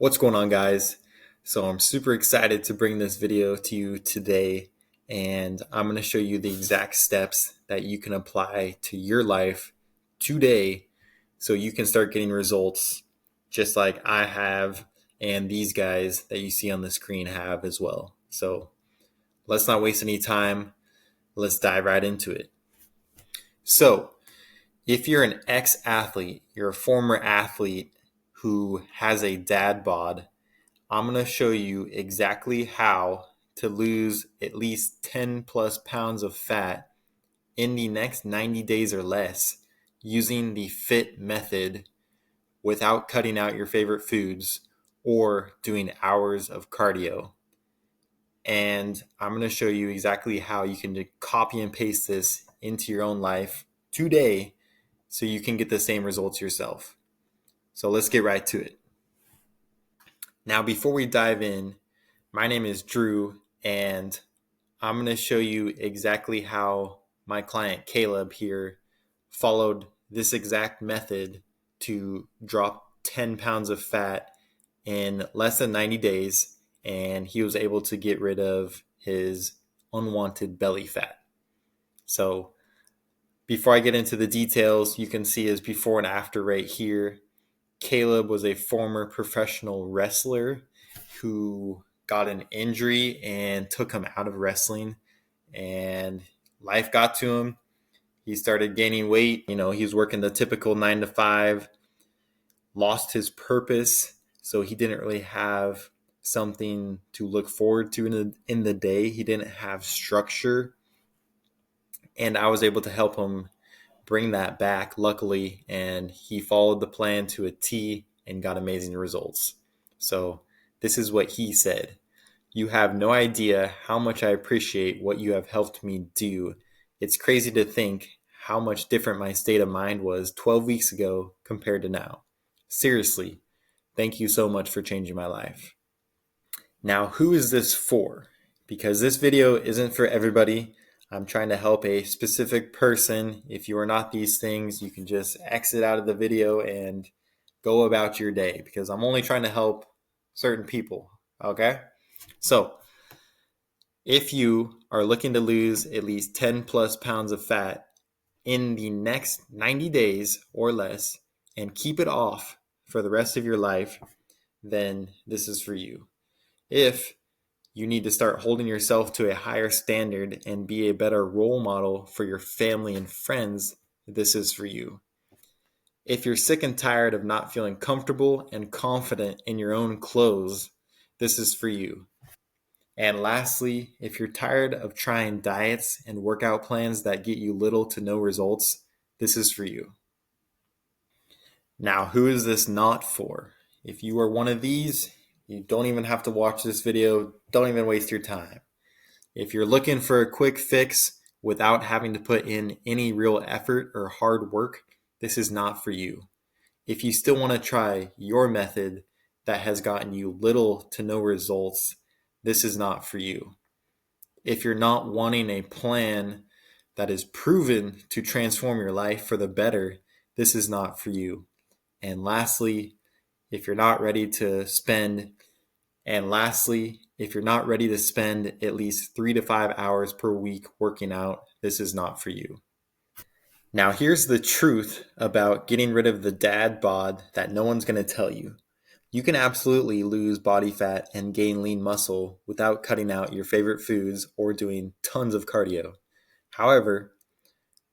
What's going on, guys? So I'm super excited to bring this video to you today, and I'm going to show you the exact steps that you can apply to your life today so you can start getting results just like I have and these guys that you see on the screen have as well. So let's not waste any time. Let's dive right into it. So if you're an ex-athlete, you're a former athlete who has a dad bod, I'm going to show you exactly how to lose at least 10 plus pounds of fat in the next 90 days or less using the FIT method without cutting out your favorite foods or doing hours of cardio. And I'm going to show you exactly how you can copy and paste this into your own life today so you can get the same results yourself. So let's get right to it. Now, before we dive in, my name is Drew, and I'm going to show you exactly how my client Caleb here followed this exact method to drop 10 pounds of fat in less than 90 days, and he was able to get rid of his unwanted belly fat. So before I get into the details, you can see his before and after right here. Caleb was a former professional wrestler who got an injury and took him out of wrestling, and life got to him. He started gaining weight. He was working the typical 9 to 5, lost his purpose. So he didn't really have something to look forward to in the day. He didn't have structure. And I was able to help him bring that back, luckily, and he followed the plan to a T and got amazing results. So this is what he said. "You have no idea how much I appreciate what you have helped me do. It's crazy to think how much different my state of mind was 12 weeks ago compared to now. Seriously, thank you so much for changing my life." Now, who is this for? Because this video isn't for everybody. I'm trying to help a specific person. If you are not these things, you can just exit out of the video and go about your day, because I'm only trying to help certain people, okay? So if you are looking to lose at least 10 plus pounds of fat in the next 90 days or less and keep it off for the rest of your life, then this is for you. If you need to start holding yourself to a higher standard and be a better role model for your family and friends, this is for you. If you're sick and tired of not feeling comfortable and confident in your own clothes, this is for you. And lastly, if you're tired of trying diets and workout plans that get you little to no results, this is for you. Now, who is this not for? If you are one of these, you don't even have to watch this video. Don't even waste your time. If you're looking for a quick fix without having to put in any real effort or hard work, this is not for you. If you still want to try your method that has gotten you little to no results, this is not for you. If you're not wanting a plan that is proven to transform your life for the better, this is not for you. And lastly, if you're not ready to spend at least 3 to 5 hours per week working out, this is not for you. Now, here's the truth about getting rid of the dad bod that no one's going to tell you. You can absolutely lose body fat and gain lean muscle without cutting out your favorite foods or doing tons of cardio. However,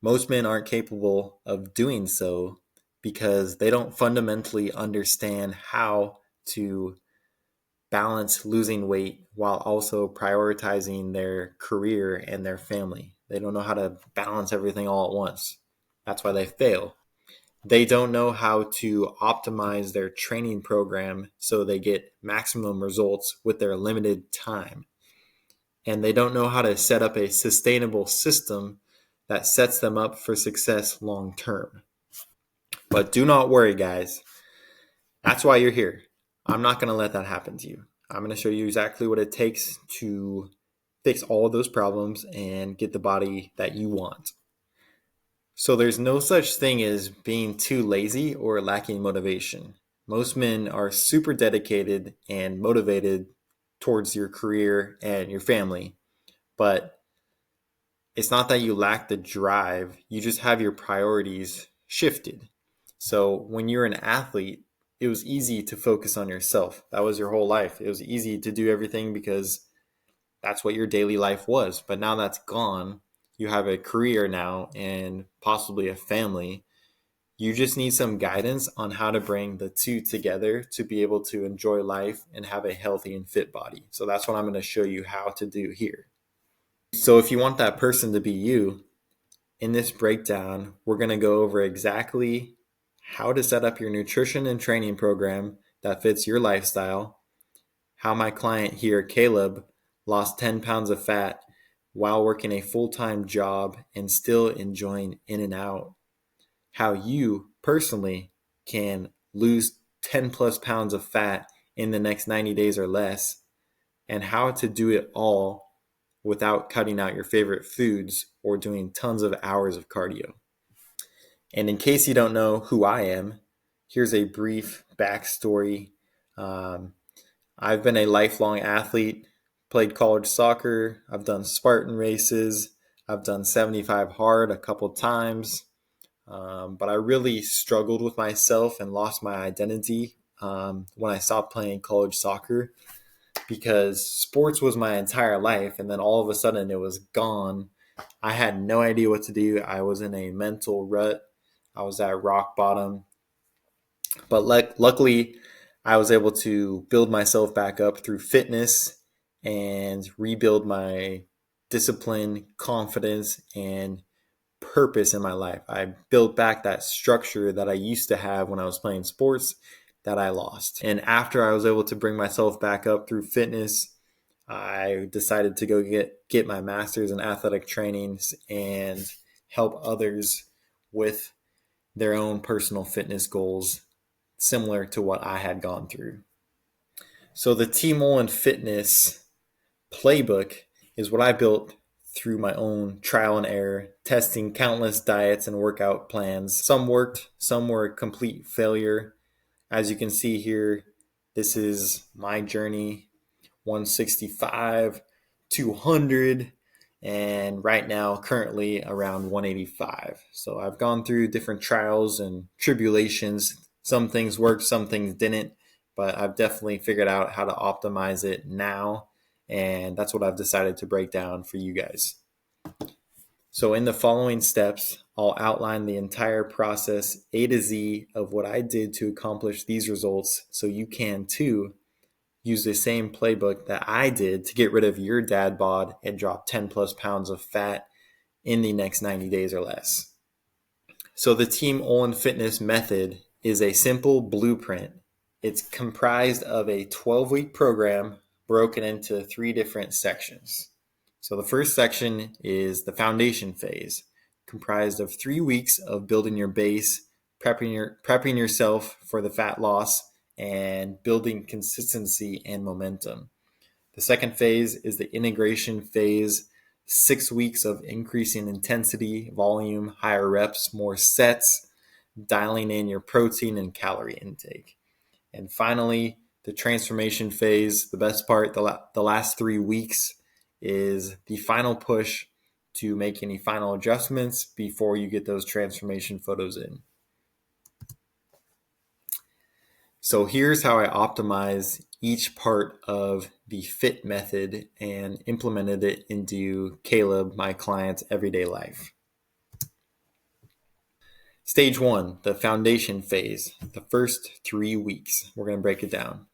most men aren't capable of doing so because they don't fundamentally understand how to balance losing weight while also prioritizing their career and their family. They don't know how to balance everything all at once. That's why they fail. They don't know how to optimize their training program so they get maximum results with their limited time. And they don't know how to set up a sustainable system that sets them up for success long term. But do not worry, guys. That's why you're here. I'm not going to let that happen to you. I'm going to show you exactly what it takes to fix all of those problems and get the body that you want. So there's no such thing as being too lazy or lacking motivation. Most men are super dedicated and motivated towards your career and your family, but it's not that you lack the drive, you just have your priorities shifted. So when you're an athlete, it was easy to focus on yourself. That was your whole life. It was easy to do everything because that's what your daily life was. But now that's gone. You have a career now and possibly a family. You just need some guidance on how to bring the two together to be able to enjoy life and have a healthy and fit body. So that's what I'm going to show you how to do here. So if you want that person to be you, in this breakdown, we're going to go over exactly how to set up your nutrition and training program that fits your lifestyle, how my client here, Caleb, lost 10 pounds of fat while working a full-time job and still enjoying in and out, how you personally can lose 10 plus pounds of fat in the next 90 days or less, and how to do it all without cutting out your favorite foods or doing tons of hours of cardio. And in case you don't know who I am, here's a brief backstory. I've been a lifelong athlete, played college soccer, I've done Spartan races, I've done 75 hard a couple times, but I really struggled with myself and lost my identity when I stopped playing college soccer, because sports was my entire life, and then all of a sudden it was gone. I had no idea what to do. I was in a mental rut. I was at rock bottom. But luckily, I was able to build myself back up through fitness and rebuild my discipline, confidence, and purpose in my life. I built back that structure that I used to have when I was playing sports that I lost. And after I was able to bring myself back up through fitness, I decided to go get my master's in athletic trainings and help others with their own personal fitness goals, similar to what I had gone through. So the Team Olin Fitness playbook is what I built through my own trial and error, testing countless diets and workout plans. Some worked, some were a complete failure. As you can see here, this is my journey: 165, 200, and right now currently around 185. So I've gone through different trials and tribulations. Some things worked, some things didn't, but I've definitely figured out how to optimize it now, and that's what I've decided to break down for you guys. So in the following steps, I'll outline the entire process A to Z of what I did to accomplish these results, so you can too use the same playbook that I did to get rid of your dad bod and drop 10 plus pounds of fat in the next 90 days or less. So the Team Olin Fitness method is a simple blueprint. It's comprised of a 12-week program broken into 3 different sections. So the first section is the foundation phase, comprised of 3 weeks of building your base, prepping yourself for the fat loss, and building consistency and momentum. The second phase is the integration phase, 6 weeks of increasing intensity, volume, higher reps, more sets, dialing in your protein and calorie intake. And finally, the transformation phase, the best part, the last 3 weeks, is the final push to make any final adjustments before you get those transformation photos in. So here's how I optimized each part of the FIT method and implemented it into Caleb, my client's everyday life. Stage 1, the foundation phase, the first 3 weeks. We're going to break it down.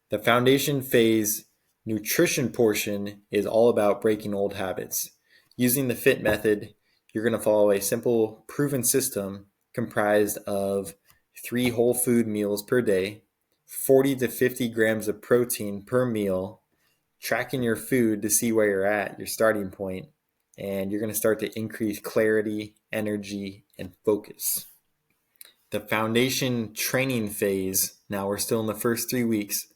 The foundation phase nutrition portion is all about breaking old habits. Using the FIT method, you're going to follow a simple, proven system comprised of 3 whole food meals per day, 40 to 50 grams of protein per meal, tracking your food to see where you're at, your starting point, and you're going to start to increase clarity, energy, and focus. The foundation training phase, now we're still in the first 3 weeks,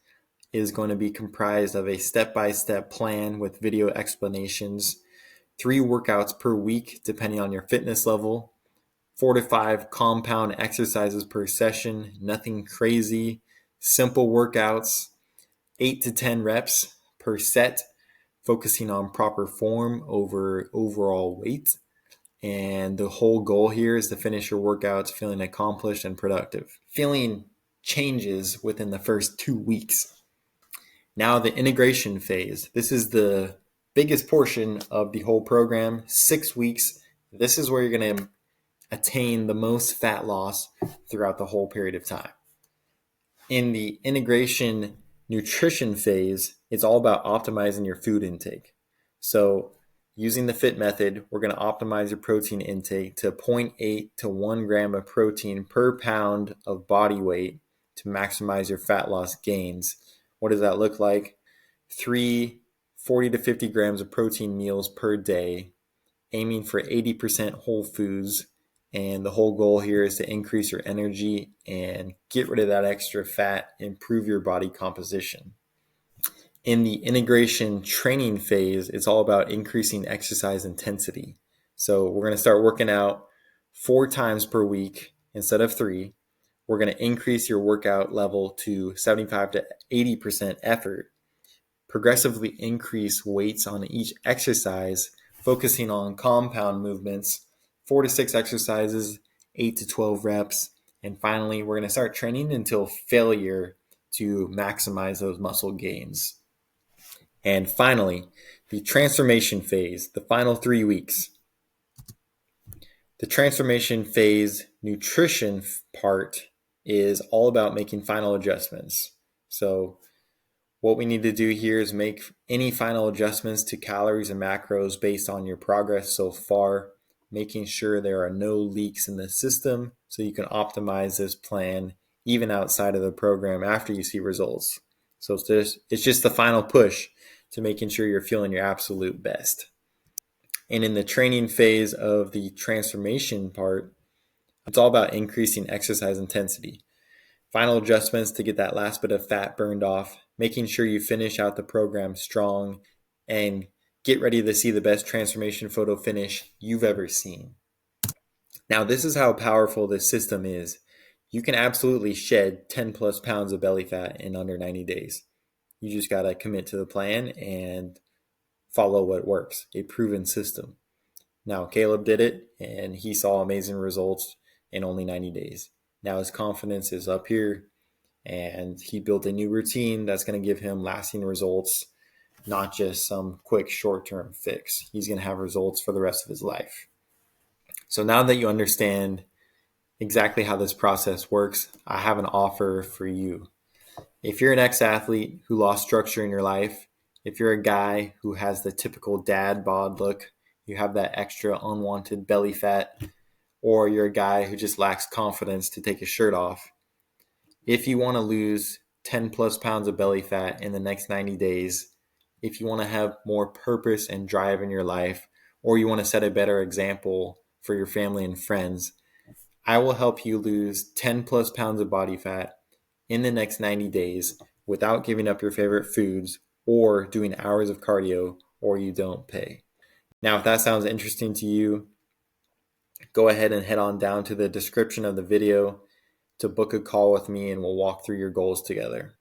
is going to be comprised of a step-by-step plan with video explanations, 3 workouts per week depending on your fitness level, 4 to 5 compound exercises per session, nothing crazy, simple workouts, 8 to 10 reps per set, focusing on proper form over overall weight. And the whole goal here is to finish your workouts feeling accomplished and productive. Feeling changes within the first 2 weeks. Now the integration phase. This is the biggest portion of the whole program, 6 weeks. This is where you're going to attain the most fat loss throughout the whole period of time. In the integration nutrition phase, it's all about optimizing your food intake. So using the FIT method, we're going to optimize your protein intake to 0.8 to 1 gram of protein per pound of body weight to maximize your fat loss gains. What does that look like? 3 40 to 50 grams of protein meals per day, aiming for 80% whole foods. And the whole goal here is to increase your energy and get rid of that extra fat, improve your body composition. In the integration training phase, it's all about increasing exercise intensity. So we're going to start working out 4 times per week instead of 3. We're going to increase your workout level to 75 to 80% effort, progressively increase weights on each exercise, focusing on compound movements, 4 to 6 exercises, 8 to 12 reps. And finally, we're going to start training until failure to maximize those muscle gains. And finally, the transformation phase, the final 3 weeks. The transformation phase nutrition part is all about making final adjustments. So what we need to do here is make any final adjustments to calories and macros based on your progress so far, making sure there are no leaks in the system so you can optimize this plan even outside of the program after you see results. So it's just the final push to making sure you're feeling your absolute best. And in the training phase of the transformation part, it's all about increasing exercise intensity. Final adjustments to get that last bit of fat burned off, making sure you finish out the program strong, and get ready to see the best transformation photo finish you've ever seen. Now, this is how powerful this system is. You can absolutely shed 10 plus pounds of belly fat in under 90 days. You just got to commit to the plan and follow what works, a proven system. Now, Caleb did it, and he saw amazing results in only 90 days. Now his confidence is up here, and he built a new routine that's going to give him lasting results, not just some quick short-term fix. He's going to have results for the rest of his life. So now that you understand exactly how this process works, I have an offer for you. If you're an ex-athlete who lost structure in your life, if you're a guy who has the typical dad bod look, you have that extra unwanted belly fat, or you're a guy who just lacks confidence to take his shirt off, if you want to lose 10 plus pounds of belly fat in the next 90 days, if you want to have more purpose and drive in your life, or you want to set a better example for your family and friends, I will help you lose 10 plus pounds of body fat in the next 90 days without giving up your favorite foods or doing hours of cardio, or you don't pay. Now, if that sounds interesting to you, go ahead and head on down to the description of the video to book a call with me, and we'll walk through your goals together.